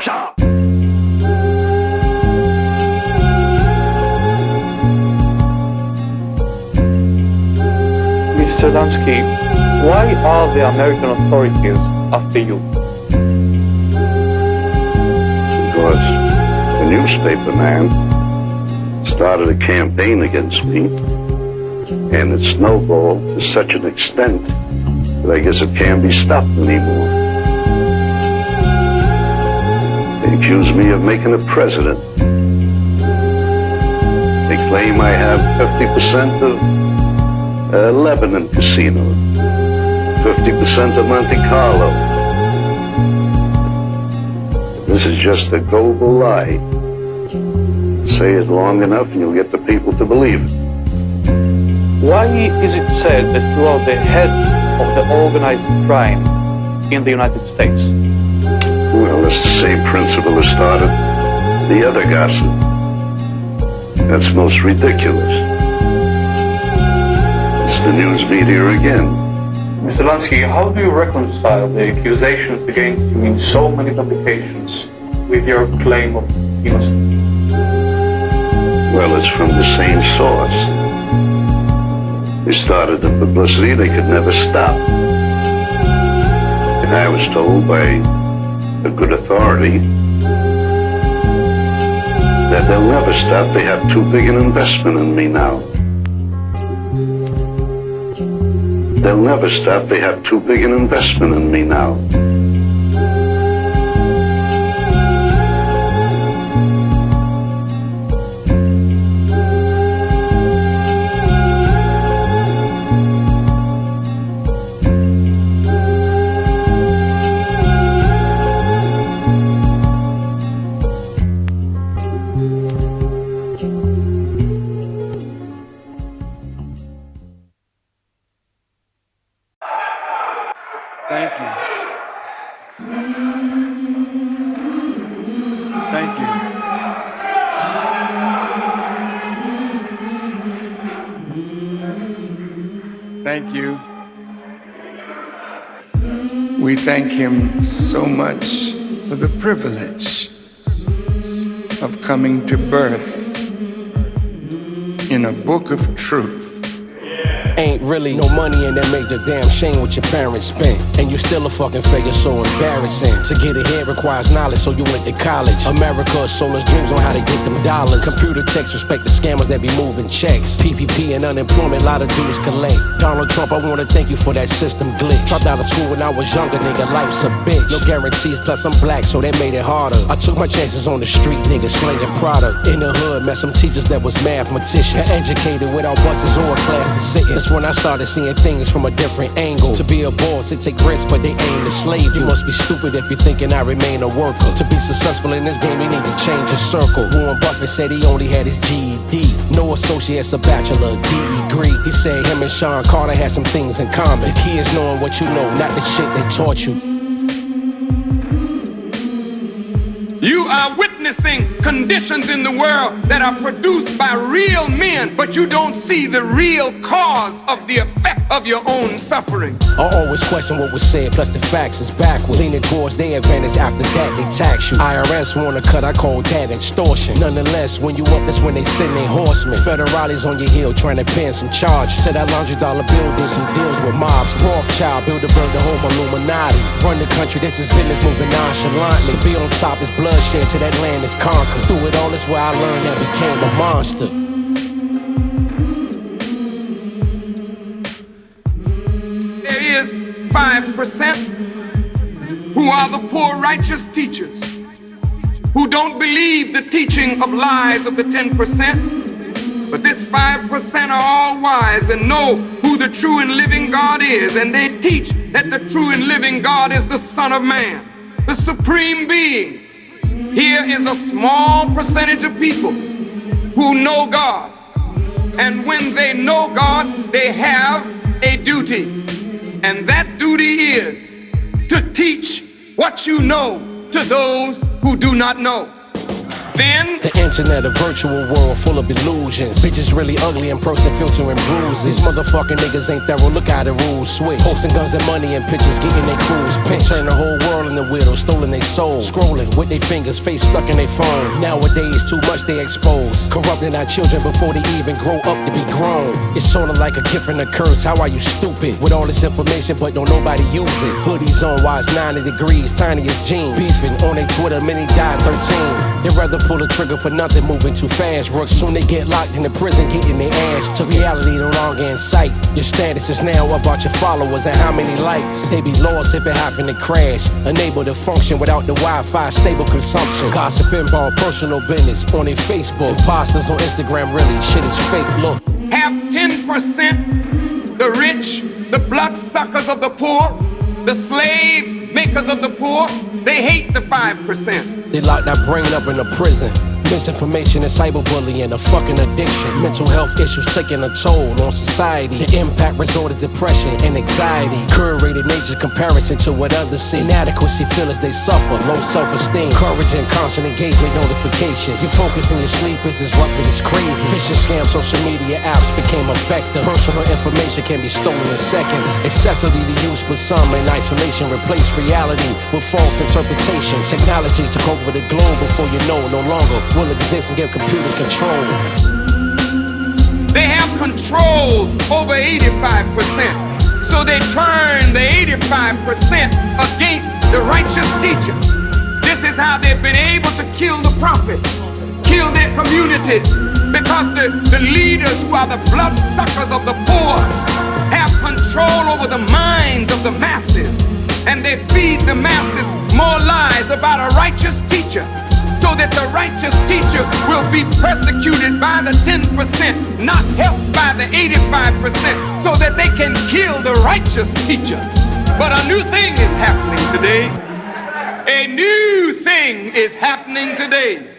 Ciao! Mr. Lansky, why are the American authorities after you? Because the newspaper man started a campaign against me, and it snowballed to such an extent that I guess it can't be stopped anymore. They accuse me of making a president. They claim I have 50% of Lebanon Casino, 50% of Monte Carlo. This is just a global lie. Say it long enough and you'll get the people to believe it. Why is it said that you are the head of the organized crime in the United States? Well, that's the same principle that started the other gossip. That's most ridiculous. It's the news media again. Mr. Lansky, how do you reconcile the accusations against you in so many publications with your claim of innocence? Well, it's from the same source. They started the publicity they could never stop. And I was told by a good authority that they'll never stop. They have too big an investment in me now. They'll never stop. They have too big an investment in me now. Thank you. Thank you. Thank you. We thank him so much for the privilege of coming to birth in a book of truth. Ain't really no money in that major damn shame what your parents spent. And you still a fucking failure, so embarrassing. To get ahead requires knowledge, so you went to college. America sold us dreams on how to get them dollars. Computer techs respect the scammers that be moving checks. PPP and unemployment, a lot of dudes collect. Donald Trump, I wanna thank you for that system glitch. Dropped out of school when I was younger, nigga, life's a bitch. No guarantees, plus I'm black, so that made it harder. I took my chances on the street, nigga, slinging product. In the hood, met some teachers that was mathematicians. Educated without buses or a class to sit in. When I started seeing things from a different angle. To be a boss, they take risks, but they aim to slave you. You must be stupid if you're thinking I remain a worker. To be successful in this game, you need to change your circle. Warren Buffett said he only had his GED. No associates, a bachelor degree. He said him and Sean Carter had some things in common. The key is knowing what you know, not the shit they taught you. You are witnessing conditions in the world that are produced by real men, but you don't see the real cause of the effect of your own suffering. I always question what was said, plus the facts is backwards. Leaning towards their advantage, after that they tax you. IRS wanna cut, I call that extortion. Nonetheless, when you up, that's when they send their horsemen. Federales on your heel trying to pin some charges. Said that $100 bill did some deals with mobs. Rothschild, Bilderberg, the whole Illuminati. Run the country, this is business moving nonchalantly. To be on top is bloodshed till that land is conquered. Through it all is where I learned that became a monster. There is 5% who are the poor righteous teachers, who don't believe the teaching of lies of the 10%. But this 5% are all wise and know who the true and living God is, and they teach that the true and living God is the Son of Man, the supreme beings. Here is a small percentage of people who know God. And when they know God, they have a duty. And that duty is to teach what you know to those who do not know. Then the internet, a virtual world full of illusions. Bitches really ugly in person, filtering bruises. These motherfucking niggas ain't thorough, look how the rules switch. Posting guns and money and pictures, getting their crews pinched. Turn the whole world into widows, stolen their soul. Scrolling with their fingers, face stuck in their phone. Nowadays, too much they expose. Corrupting our children before they even grow up to be grown. It's sorta like a gift and a curse, how are you stupid? With all this information, but don't nobody use it. Hoodies on while it's 90 degrees, tiny as jeans. Beefing on their Twitter, many died 13. They'd rather pull the trigger for nothing, moving too fast. Rooks soon they get locked in the prison, getting their ass to reality no longer in sight. Your status is now about your followers and how many likes. They be lost if it happened to crash, unable to function without the Wi-Fi, stable consumption. Gossip about personal business on their Facebook. Imposters on Instagram, really, shit is fake, look. have 10% the rich, the bloodsuckers of the poor, the slave makers of the poor. They hate the 5%. They locked our brain up in a prison. Misinformation and cyberbullying, a fucking addiction. Mental health issues taking a toll on society. The impact resorted depression and anxiety. Curated nature's comparison to what others see. Inadequacy feelings they suffer, low self-esteem. Courage and constant engagement notifications. Your focus in your sleep is disrupted, it's crazy. Phishing scams, social media apps became a vector. Personal information can be stolen in seconds. Accessibility to use, but some in isolation replace reality with false interpretations. Technologies took over the globe before you know no longer will exist and give computers control. They have control over 85%. So they turn the 85% against the righteous teacher. This is how they've been able to kill the prophet, kill their communities, because the leaders who are the bloodsuckers of the poor have control over the minds of the masses, and they feed the masses more lies about a righteous teacher, so that the righteous teacher will be persecuted by the 10%, not helped by the 85%, so that they can kill the righteous teacher. But a new thing is happening today. A new thing is happening today.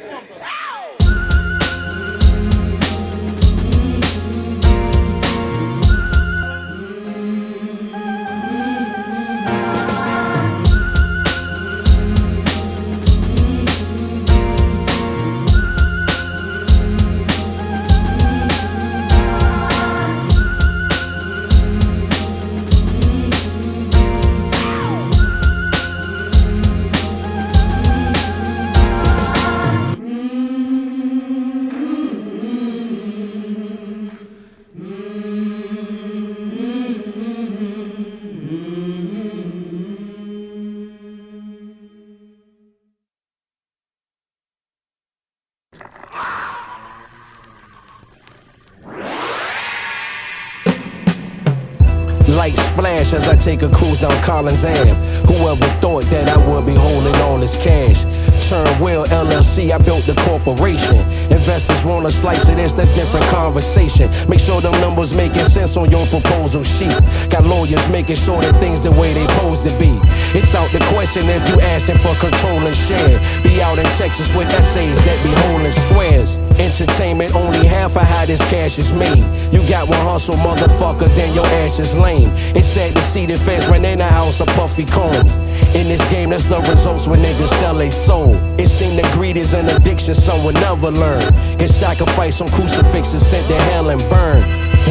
Lights flash as I take a cruise down Collins Ave. Whoever thought that I would be holding all this cash? Turnwell LLC, I built the corporation. Investors want a slice of this, that's different conversation. Make sure them numbers making sense on your proposal sheet. Got lawyers making sure that things the way they supposed to be. It's out the question if you asking for control and share. Be out in Texas with essays that be holding squares. Entertainment only half of how this cash is made. You got one hustle, motherfucker, then your ass is lame. It's sad to see the feds when they in the house of puffy combs. In this game, that's the results when niggas sell they soul. It seemed that greed is an addiction some will never learn. Get sacrificed on crucifixes, sent to hell and burn.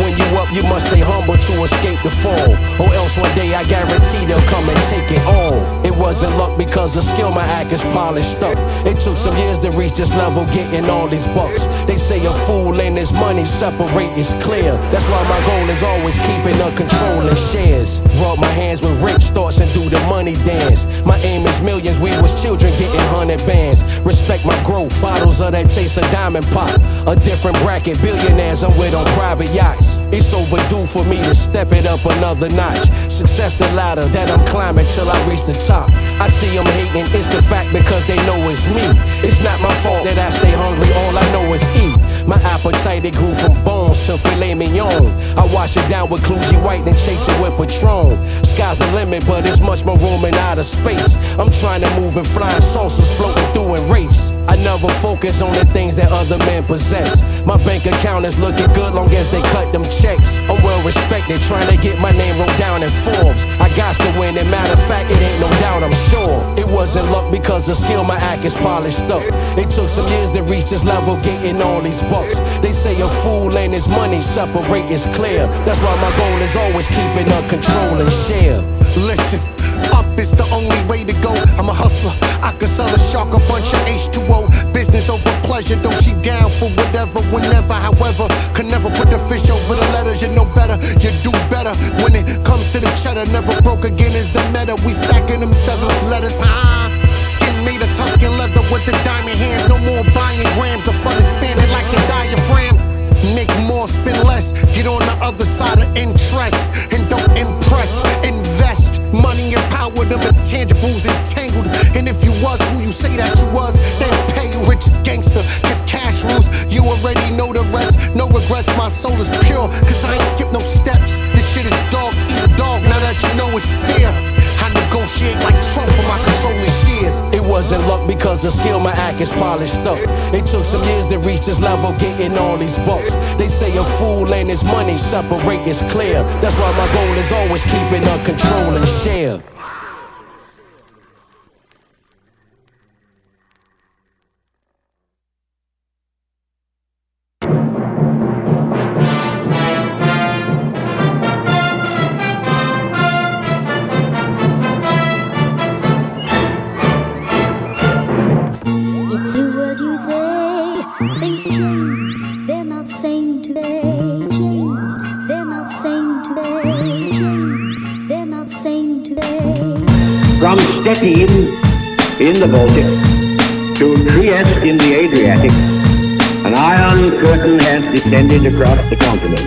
When you up, you must stay humble to escape the fall, or else one day I guarantee they'll come and take it all. It wasn't luck because of skill my act is polished up. It took some years to reach this level, getting all these bucks. They say a fool and his money separate is clear. That's why my goal is always keeping up controlling shares. Rub my hands with rich thoughts and do the money dance. My aim is millions, we was children getting 100 bands. Respect my growth, bottles of that taste of diamond pop. A different bracket, billionaires I'm with on private yachts. It's overdue for me to step it up another notch. Success the ladder that I'm climbing till I reach the top. I see them hating, it's the fact because they know it's me. It's not my fault that I stay hungry, all I know is eat. My appetite appetite, it grew from bones to filet mignon. I wash it down with Clugy White and chase it with Patron. Sky's the limit, but there's much more room in outer space. I'm trying to move in flying saucers, floating through in wraiths. I never focus on the things that other men possess. My bank account is looking good long as they cut them checks. I'm well respected, trying to get my name wrote down in Forbes. I got to win, and matter of fact, it ain't no doubt, I'm sure. It wasn't luck because of skill, my act is polished up. It took some years to reach this level, getting all these bucks. They say a fool and his money separate is clear. That's why my goal is always keeping up control and share. Listen, up is the only way to go. I'm a hustler, I could sell a shark a bunch of H2O. Business over pleasure, though she down for whatever, whenever, however. Could never put the fish over the letters, you know better, you do better. When it comes to the cheddar, never broke again is the meta. We stacking them seventh letters, Skin made of Tuscan leather with the diamond hands. No more buying grams, the fun is spanning like a diaphragm. Make more, spend less, get on the other side of interest. And don't impress, invest money and power, them intangibles entangled. And if you was who you say that you was, they'll pay you rich as gangster. Cause cash rules, you already know the rest. No regrets, my soul is pure, cause I ain't skip no steps. This shit is dog eat dog, now that you know it's fair. I negotiate like Trump for my controlling shares. It wasn't luck because of skill, my act is polished up. It took some years to reach this level, getting all these bucks. They say a fool and his money separate is clear. That's why my goal is always keeping up control and share. From Stettin in the Baltic to Trieste in the Adriatic, an iron curtain has descended across the continent.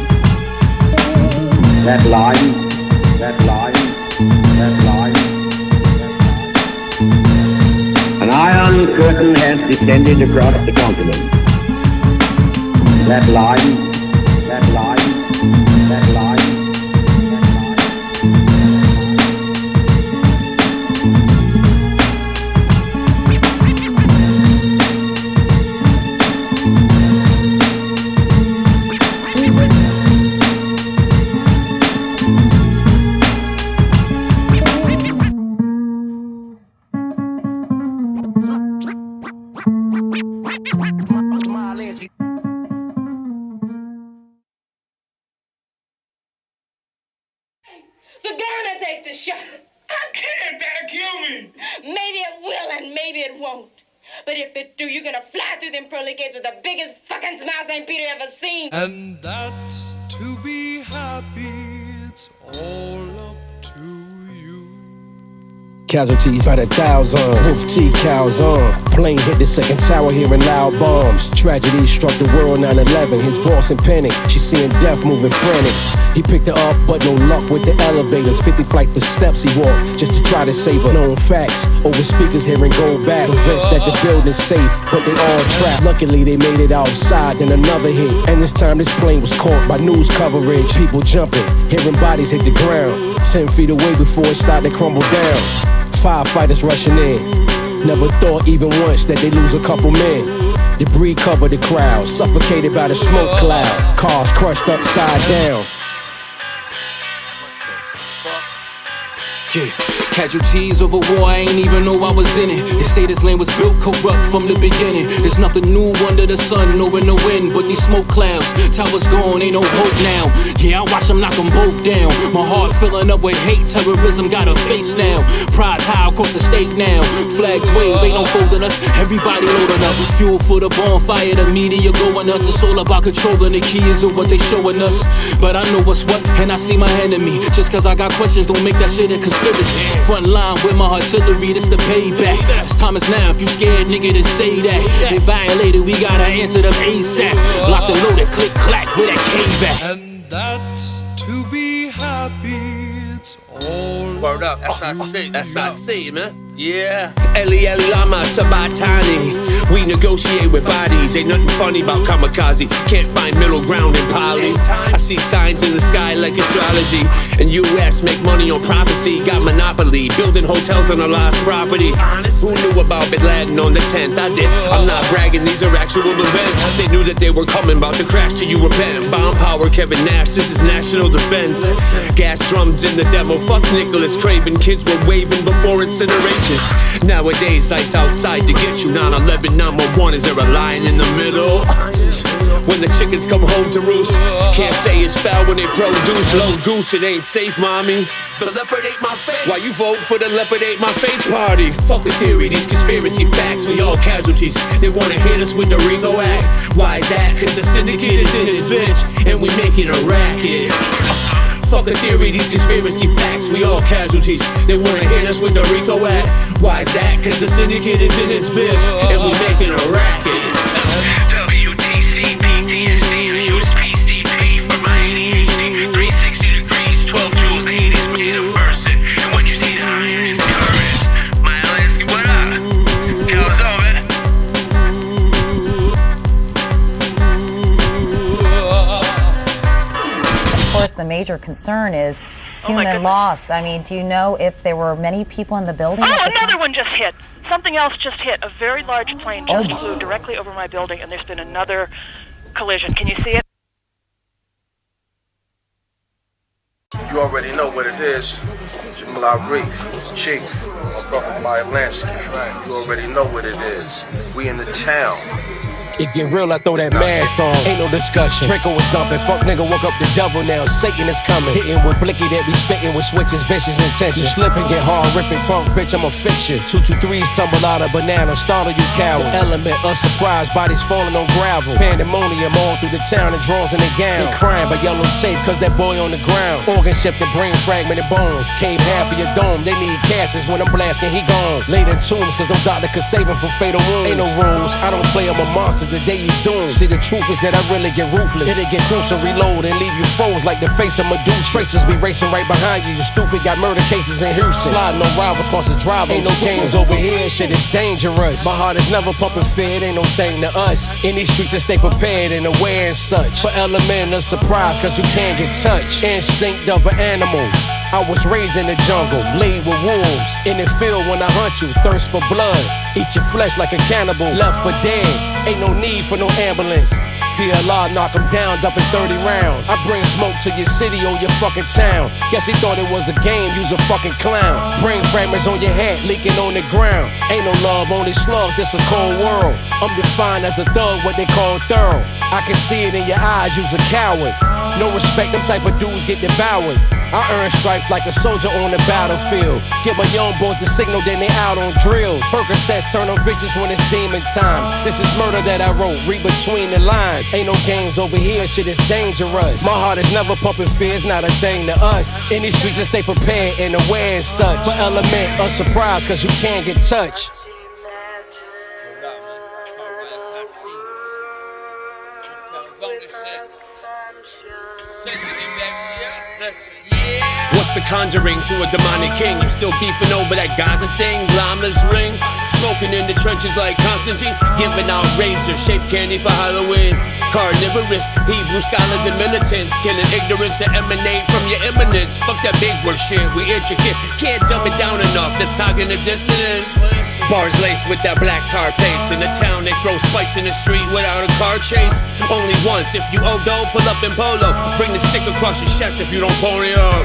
That line, an iron curtain has descended across the continent. That line. So gonna take the shot. I can't, that'll kill me. Maybe it will and maybe it won't. But if it do, you're gonna fly through them pearly gates with the biggest fucking smile St. Peter ever seen. And that's to be happy, it's all up to you. Casualties by the thousands, O.T.G Calzone. Plane hit the second tower hearing loud bombs. Tragedy struck the world 9/11. His boss in panic, she seeing death moving frantic. He picked her up, but no luck with the elevators. 50 flights of steps he walked just to try to save her. Known facts, over speakers hearing go back. Convinced that the building's safe, but they all trapped. Luckily they made it outside, then another hit. And this time this plane was caught by news coverage. People jumping, hearing bodies hit the ground. 10 feet away before it started to crumble down. Firefighters rushing in. Never thought even once that they'd lose a couple men. Debris covered the crowd, suffocated by the smoke cloud. Cars crushed upside down. Yeah, casualties over war, I ain't even know I was in it. They say this land was built corrupt from the beginning. There's nothing new under the sun or in the wind but these smoke clouds. Towers gone, ain't no hope now. Yeah, I watch them knock them both down. My heart filling up with hate, terrorism got a face now. Pride's high across the state now. Flags wave, ain't no folding us. Everybody loading up. Fuel for the bonfire, the media going nuts. It's all about controlling the keys of what they showing us. But I know what's what, and I see my enemy. Just cause I got questions, don't make that shit a conspiracy. Front line with my artillery, this the payback. This time is now, if you scared, nigga, then say that. They violated, we gotta answer them ASAP. Lock the loaded, click, clack, where that cave at. And that's to be happy, it's all. Word up, that's how I say, man. Yeah. Eli Lama Sabatani. We negotiate with bodies, ain't nothing funny about kamikaze. Can't find middle ground in poly. I see signs in the sky like astrology. And US make money on prophecy, got monopoly, building hotels on a lost property. Who knew about Bin Laden on the 10th? I did. I'm not bragging, these are actual events. They knew that they were coming, about to crash till you repent. Bomb power, Kevin Nash, this is national defense. Gas drums in the demo, fuck Nicholas Craven. Kids were waving before incineration. Nowadays, ice outside to get you. 9/11, 911, is there a line in the middle? When the chickens come home to roost, can't say it's foul when they produce. Low goose, it ain't safe, mommy. The leopard ate my face. Why you vote for the leopard ate my face party? Fuck a theory, these conspiracy facts, we all casualties. They wanna hit us with the Rico Act. Why is that? Cause the syndicate is in this bitch, and we making a racket. Fuck a theory, these conspiracy facts, we all casualties. They wanna hit us with the Rico Act. Why is that? Cause the syndicate is in this bitch, and we making a racket. WTC, PTSD, I use PCP for my ADHD. 360 degrees, 12 joules, the 80s made a person. And when you see the iron, it's courage. Myalansky, what up? Calzone. Of course, the major concern is human loss. I mean, do you know if there were many people in the building? Another one just hit. Something else just hit. A very large plane just flew directly over my building, and there's been another collision. Can you see it? You already know what it is. Jamal Reef, Chief, my brother Myalansky. You already know what it is. We in the town. It get real, I throw that mask on. Ain't no discussion. Draco was dumping. Fuck nigga, woke up the devil now. Satan is coming. Hitting with blicky that be spitting with switches, vicious intentions. You slip and get horrific, punk bitch, I'm a fixture. 223s tumble out of banana, startle you cowards. Element of surprise, bodies falling on gravel. Pandemonium all through the town and draws in the gown. They crying by yellow tape cause that boy on the ground. Organ shifting, brain fragmented bones. Cave half of your dome, they need cashes when I'm blasting, he gone. Laid in tombs cause no doctor could save him from fatal wounds. Ain't no rules, I don't play, I'm a monster. The day you doomed. See, the truth is that I really get ruthless. It'll get crucial, reload and leave you froze like the face of Medusa. Tracers be racing right behind you. You stupid, got murder cases in Houston. Sliding no rivals, cause the driver. Ain't no games over here, shit is dangerous. My heart is never pumping fear, it ain't no thing to us. In these streets, just stay prepared and aware and such. For element of surprise, cause you can't get touched. Instinct of an animal. I was raised in the jungle, laid with wolves. In the field when I hunt you, thirst for blood. Eat your flesh like a cannibal, left for dead. Ain't no need for no ambulance. PLR knock him down, dumping 30 rounds. I bring smoke to your city or your fucking town. Guess he thought it was a game, you's a fucking clown. Brain fragments on your head, leaking on the ground. Ain't no love, only slugs, this a cold world. I'm defined as a thug, what they call thorough. I can see it in your eyes, you's a coward. No respect, them type of dudes get devoured. I earn stripes like a soldier on the battlefield. Get my young boys the signal, then they out on drills. Percocets turn on vicious when it's demon time. This is murder that I wrote, read between the lines. Ain't no games over here, shit is dangerous. My heart is never pumping fear, it's not a thing to us. In these streets, just stay prepared and aware and such. For element of surprise, cause you can't get touched. What's the conjuring to a demonic king? You still beefing over that Gaza thing? Llamas ring? Smoking in the trenches like Constantine? Giving out razor-shaped candy for Halloween. Carnivorous, Hebrew scholars and militants. Killing ignorance that emanate from your eminence. Fuck that big word shit, we intricate. Can't dumb it down enough, that's cognitive dissonance. Bars laced with that black tar paste. In the town they throw spikes in the street without a car chase. Only once, if you owe dough, pull up in polo. Bring the stick across your chest if you don't pony up.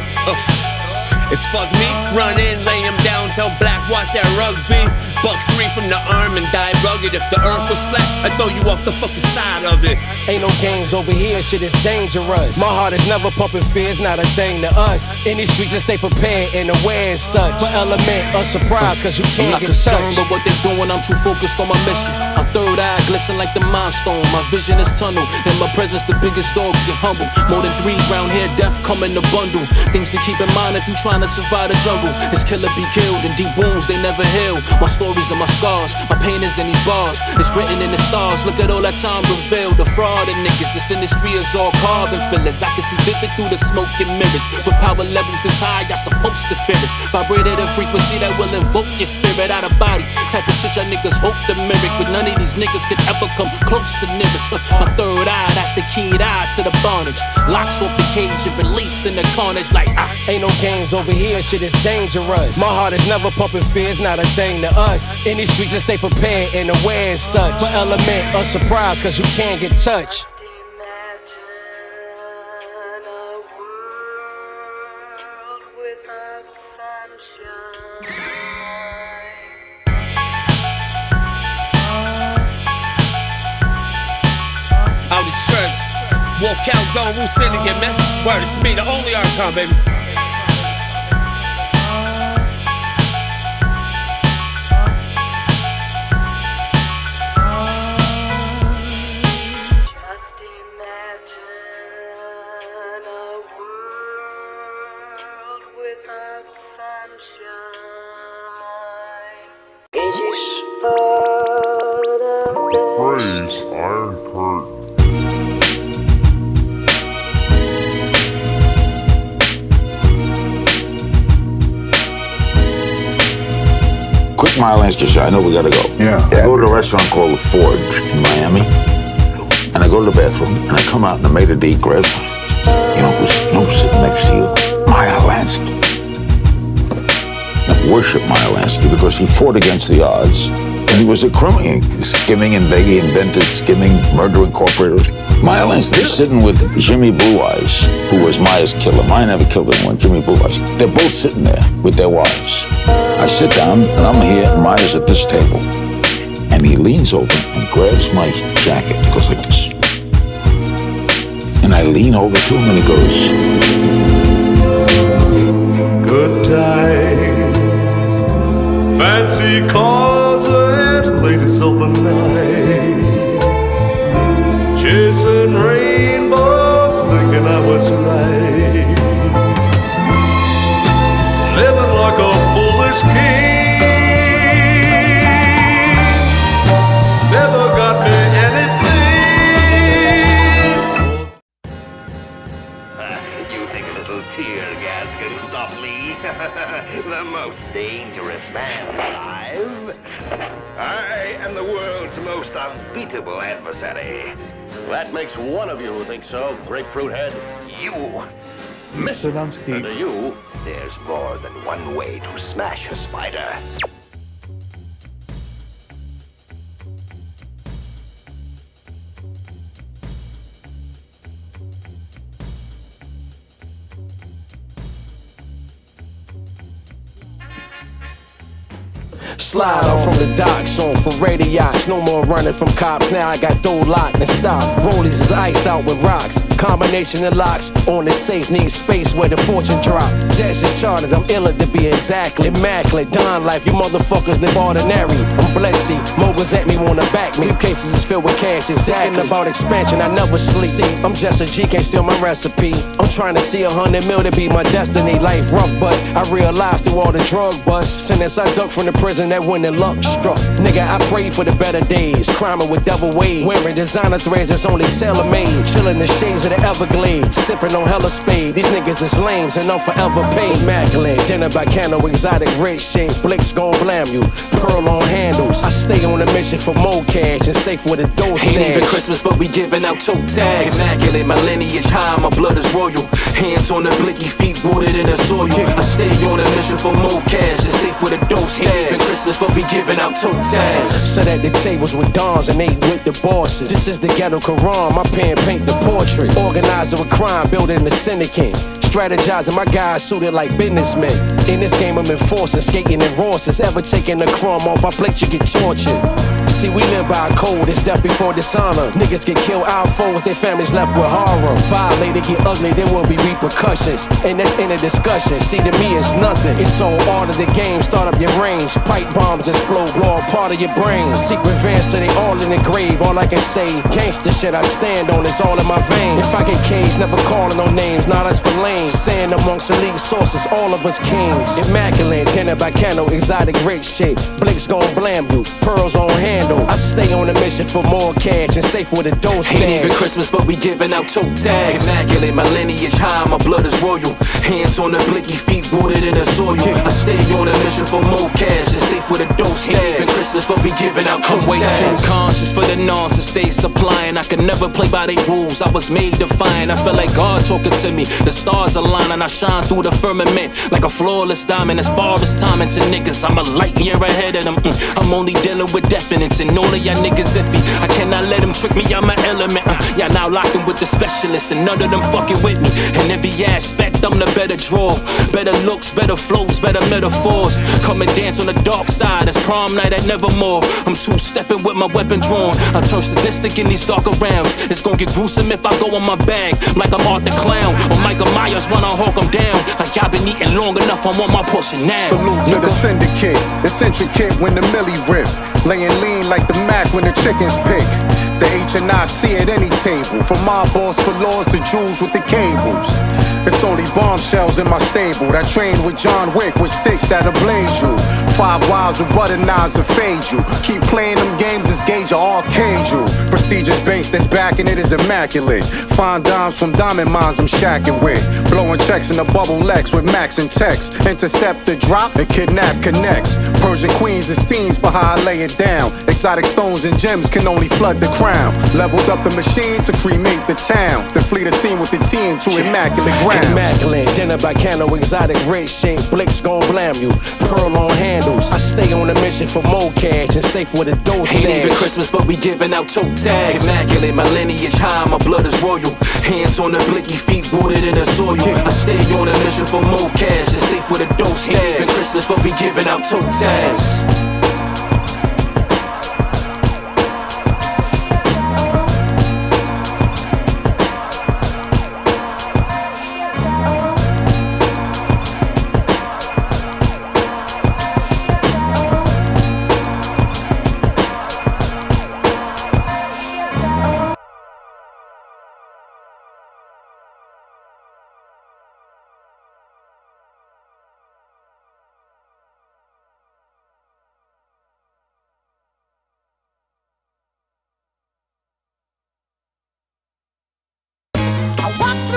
It's fuck me, run in, lay him down, tell Black watch that rugby. Buck 3 from the arm and die rugged. If the earth was flat, I'd throw you off the fucking side of it. Ain't no games over here, shit is dangerous. My heart is never pumping fear, it's not a thing to us. In these streets, just stay prepared and aware and such. For element of surprise, cause you can't get touched. I'm not concerned with what they doing, I'm too focused on my mission. My third eye glisten like the Mind Stone. My vision is tunnel, in my presence the biggest dogs get humble. More than 3s round here, death come in a bundle. Things to keep in mind if you try trying to survive the jungle. It's kill or be killed, and deep wounds, they never heal. My stories and my scars, my pain is in these bars. It's written in the stars, look at all that time revealed. The fraud of niggas, this industry is all carbon fillers. I can see vivid through the smoke and mirrors. With power levels this high, I supposed to fear this. Vibrate at a frequency that will invoke your spirit out of body. Type of shit y'all niggas hope to mimic, but none of these niggas could ever come close to niggas. My third eye, that's the keyed eye to the bondage. Locks off the cage and released in the carnage like ain't no games over here, shit is dangerous. My heart is never pumping fear, it's not a thing to us. In these streets, just stay prepared and aware as such. For element of surprise, cause you can't get touched. Out the church, Wolf Calzone, Wu-Syndicate, man. Word, it's me, the only icon, baby. Praise Iron Curtain. Quick Myalansky shot. I know we gotta go. Yeah. I go to a restaurant called The Forge in Miami, and I go to the bathroom, and I come out, and the maitre d' grabs me. You know who's sitting next to you? Myalansky. I worship Myalansky because he fought against the odds, and he was a criminal, skimming and begging, invented skimming, murder incorporators. Myalansky is sitting with Jimmy Blue Eyes, who was Maya's killer. Maya never killed anyone, Jimmy Blue Eyes. They're both sitting there with their wives. I sit down, and I'm here, and Maya's at this table. And he leans over and grabs my jacket. He goes like this. And I lean over to him, and he goes, Good times, fancy cars and ladies of the night, chasing rainbows, thinking I was right, living like a foolish king, never got me anything. You think a little tear gas can stop me? The most dangerous man alive. I am the world's most unbeatable adversary. That makes one of you who thinks so, grapefruit head. You, Mr. Lansky. And to you, there's more than one way to smash a spider. Slide off from the docks on for radiox. No more running from cops. Now I got door locked and stop. Rollies is iced out with rocks. Combination of locks on the safe. Need space where the fortune drop. Jets is chartered. I'm iller to be exactly immaculate. Don life. You motherfuckers live ordinary. I'm blessed. Moguls at me wanna back me. Cases is filled with cash. Exactly. About expansion. I never sleep. See, I'm just a G. Can't steal my recipe. I'm trying to see 100 mil to be my destiny. Life rough, but I realized through all the drug busts. Since I ducked from the prison that when the luck struck. Nigga, I prayed for the better days. Criming with devil ways. Wearing designer threads that's only tailor-made. Chilling the shades of the Everglades. Sipping on hella spade. These niggas is lames and I'm forever paid. Immaculate. Dinner by candle, exotic rich shit. Blicks gon' blam you. Pearl on handles. I stay on a mission for more cash and safe with a dose. Ain't even Christmas, but we giving out toe tags. Immaculate, my lineage high, my blood is royal. Hands on the blicky, feet rooted in the soil. I stay on a mission for more cash and safe with a dose. Ain't even Christmas, but we giving out toe tags. Sat at the tables with dons and ate with the bosses. This is the ghetto Quran, my pen paint the portrait. Organizer with crime, building the syndicate. Strategizing, my guys suited like businessmen. In this game I'm enforcing, skating in Rosses. Ever taking the crumb off our plate, you get tortured. See, we live by a code, it's death before dishonor. Niggas get killed, our foes, their families left with horror. Violated, get ugly, there will be repercussions. And that's in a discussion. See, to me, it's nothing. It's all art of the game, start up your range. Pipe bombs explode, blow a part of your brain. Seek revenge till they all in the grave. All I can say, gangsta shit I stand on, it's all in my veins. If I get caged, never calling no names, nah, that's for lame. Stand amongst elite sources, all of us kings. Immaculate, dinner by candle, exotic great shit. Blicks gon' blam you, pearls on handle. I stay on a mission for more cash and safe with a dose stash. Ain't even Christmas, but we giving out toe tags. Immaculate, my lineage high, my blood is royal. Hands on the blicky, feet rooted in the soil. I stay on a mission for more cash and safe with a dose stash. Ain't even Christmas, but we giving out toe tags. I'm way too conscious for the nonsense they supplying. I could never play by their rules, I was made defiant. I feel like God talking to me. The stars align and I shine through the firmament like a flawless diamond. As far as timing to niggas, I'm a light year ahead of them. I'm only dealing with definites and all of y'all niggas iffy. I cannot let them trick me, I'm an element. Y'all now locked in with the specialists and none of them fucking with me. In every aspect, I'm the better draw. Better looks, better flows, better metaphors. Come and dance on the dark side, it's prom night at Nevermore. I'm two-stepping with my weapon drawn. I turn sadistic in these darker rounds. It's gonna get gruesome if I go on my bag, like I'm Art the Clown or Michael Myers when I hawk them down. Like y'all been eating long enough, I want my portion now. Salute to the syndicate, it's intricate when the millie rip. Laying lean like the Mac when the chickens pick. The H&I see at any table, from my boss for laws to jewels with the cables. It's only bombshells in my stable. That train with John Wick with sticks that'll blaze you. 5 wiles with butter knives will fade you. Keep playing them games, this gauge will arcade you. Prestigious banks that's backing it is immaculate. Fine dimes from diamond mines I'm shacking with. Blowing checks in the bubble Lex with Max and Tex. Intercept the drop and kidnap connects. Persian queens is fiends for how I lay it down. Exotic stones and gems can only flood the crown. Leveled up the machine to cremate the town. Then flee the scene with the team to immaculate ground. Immaculate, dinner by candle, exotic red shape. Blicks gon' blam you, pearl on handles. I stay on a mission for more cash and safe with a dose stash. Ain't even Christmas, but we giving out toe tags. Immaculate, my lineage high, my blood is royal. Hands on the blicky, feet rooted in the soil. I stay on a mission for more cash and safe with a dose stash. Ain't even Christmas, but we giving out toe tags.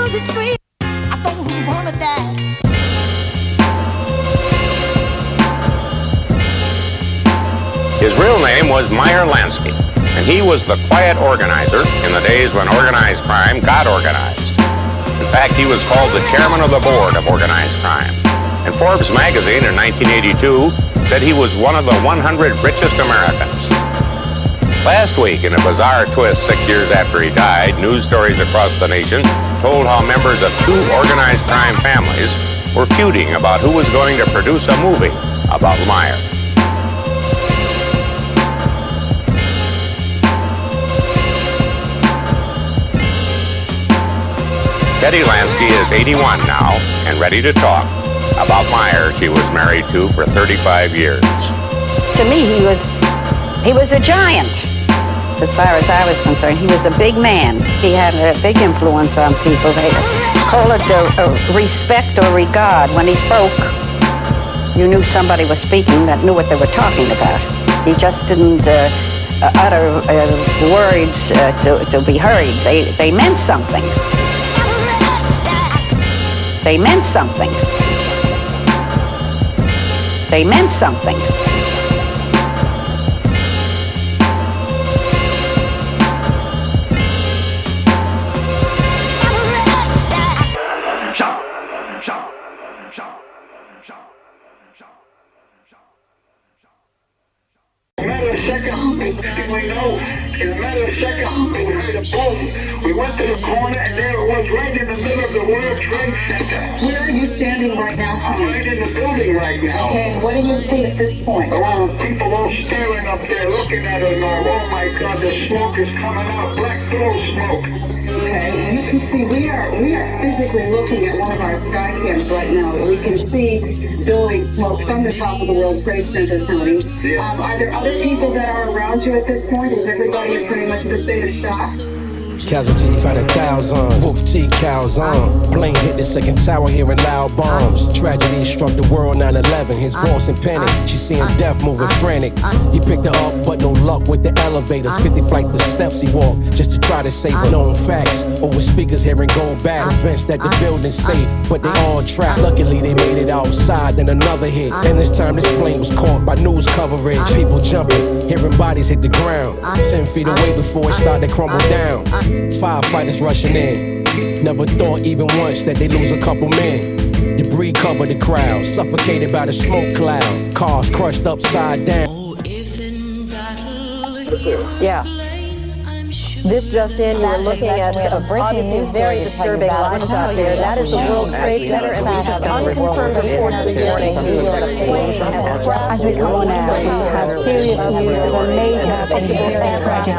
The street, I don't wanna die. His real name was Myalansky, and he was the quiet organizer in the days when organized crime got organized. In fact, he was called the chairman of the board of organized crime. And Forbes magazine in 1982 said he was one of the 100 richest Americans. Last week, in a bizarre twist 6 years after he died, news stories across the nation told how members of 2 organized crime families were feuding about who was going to produce a movie about Meyer. Betty Lansky is 81 now and ready to talk about Meyer she was married to for 35 years. To me, he was a giant. As far as I was concerned, he was a big man. He had a big influence on people. They call it respect or regard. When he spoke, you knew somebody was speaking that knew what they were talking about. He just didn't utter words to be hurried. They meant something. They meant something. They meant something. We know In a matter of seconds, we heard a boom. We went to the corner, and there it was, right in the middle of the World Trade Center. Where are you standing right now? I'm right in the building right now. Okay, what do you see at this point? Oh, people all staring up there, looking at it, going, oh my God, the smoke is coming out, black throw smoke. Okay, and you can see we are physically looking at one of our sky cams right now. We can see billowing smoke from the top of the World Trade Center, Tony. Are there other people that are around you at this point? Is everybody pretty much in a state of shock? Casualties at a Calzone, Wu-T Calzone. Plane hit the second tower hearing loud bombs. Tragedy struck the world 9/11. His boss in panic, she seeing death moving frantic. He picked her up, but no luck with the elevators. 50 flights the steps he walked just to try to save her. Known facts over speakers hearing go back. Convinced that the building's safe, but they all trapped. Luckily they made it outside, then another hit. And this time this plane was caught by news coverage. People jumping, hearing bodies hit the ground. 10 feet away before it started to crumble down. Firefighters rushing in. Never thought even once that they'd lose a couple men. Debris covered the crowd, suffocated by the smoke cloud. Cars crushed upside down. Yeah. This just in, you were looking at obviously very disturbing lives out there. That is the World Trade Center, and we just unconfirmed reports this morning. As we come on now, we have serious news of a major festival air project.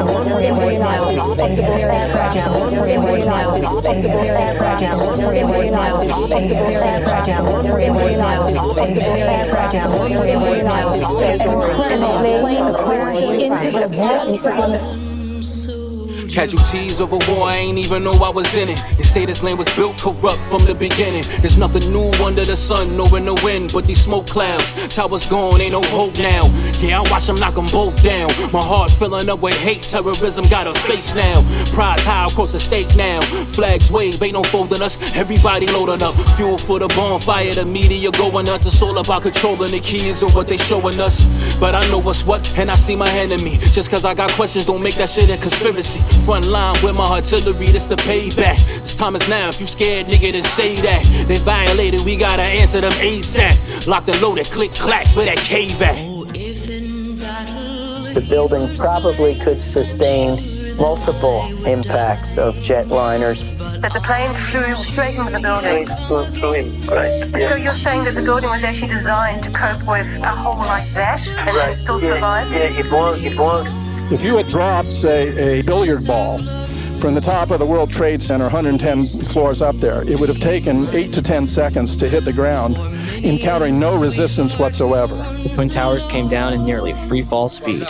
Casualties of a war, I ain't even know I was in it. They say this land was built corrupt from the beginning. There's nothing new under the sun nor in the wind but these smoke clouds. Towers gone, ain't no hope now. Yeah, I watch them knock them both down. My heart filling up with hate, terrorism got a face now. Pride's high across the state now. Flags wave, ain't no folding us. Everybody loading up, fuel for the bonfire. The media going nuts, it's all about controlling the keys of what they showing us. But I know what's what, and I see my enemy. Just cause I got questions don't make that shit a conspiracy. Front line with my artillery, this the payback. This time is now, if you scared, nigga, then say that. They violated, we gotta answer them ASAP. Locked and loaded, click clack with that K-vac. The building probably could sustain multiple impacts of jetliners. That the plane flew straight into the building. Flew in, right. So you're saying that the building was actually designed to cope with a hole like that and then still survive? Yeah, it works. If you had dropped, say, a billiard ball from the top of the World Trade Center, 110 floors up there, it would have taken 8 to 10 seconds to hit the ground, encountering no resistance whatsoever. The Twin Towers came down in nearly free fall speed.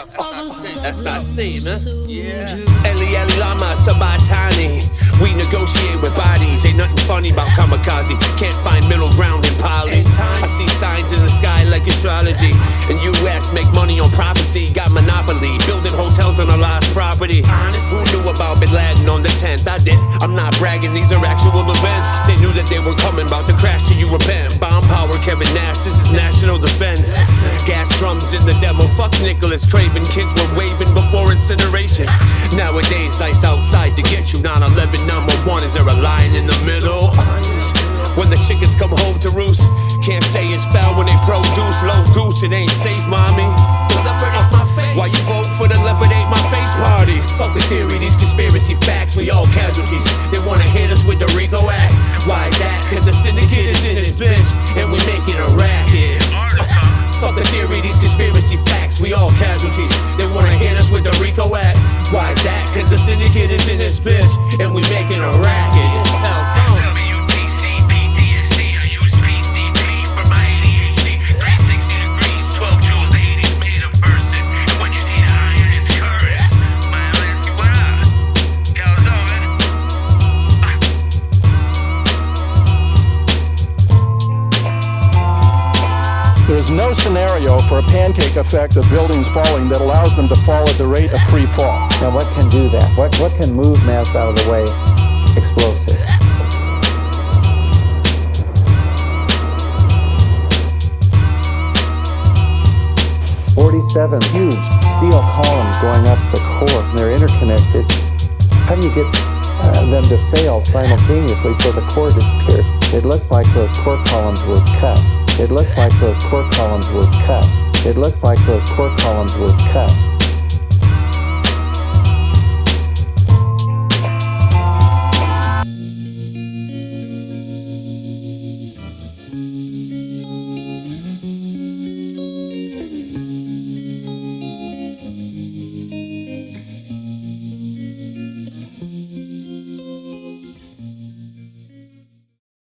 That's I see, man. Yeah. Eli Lama Sabatani. We negotiate with bodies. Ain't nothing funny about kamikaze. Can't find middle ground in Pali. I see signs in the sky like astrology. And US make money on prophecy. Got monopoly. Building hotels on a lost property. Who knew about Bin Laden on the 10th? I did. I'm not bragging. These are actual events. They knew that they were coming. About to crash till you repent. Bomb power, Kevin Nash. This is national defense. Gas drums in the demo. Fuck Nicholas Craven. Kids were waving before incineration. Nowadays, ice outside to get you. 9/11 #1. Is there a lion in the middle? When the chickens come home to roost, can't say it's foul when they produce. Low goose, it ain't safe, mommy. Why you vote for the leopard ate my face party? Fuck the theory, these conspiracy facts, we all casualties. They wanna hit us with the RICO Act. Why is that? Cause the syndicate is in this bitch, and we making a racket. Fuck the theory, these conspiracy facts, we all casualties. They wanna hit us with the RICO Act. Why is that? Cause the syndicate is in this bitch, and we making a racket. There is no scenario for a pancake effect of buildings falling that allows them to fall at the rate of free fall. Now what can do that? What can move mass out of the way? Explosives. "47 huge steel columns going up the core, and they're interconnected. How do you get them to fail simultaneously so the core disappeared? It looks like those core columns were cut. It looks like those core columns were cut. It looks like those core columns were cut.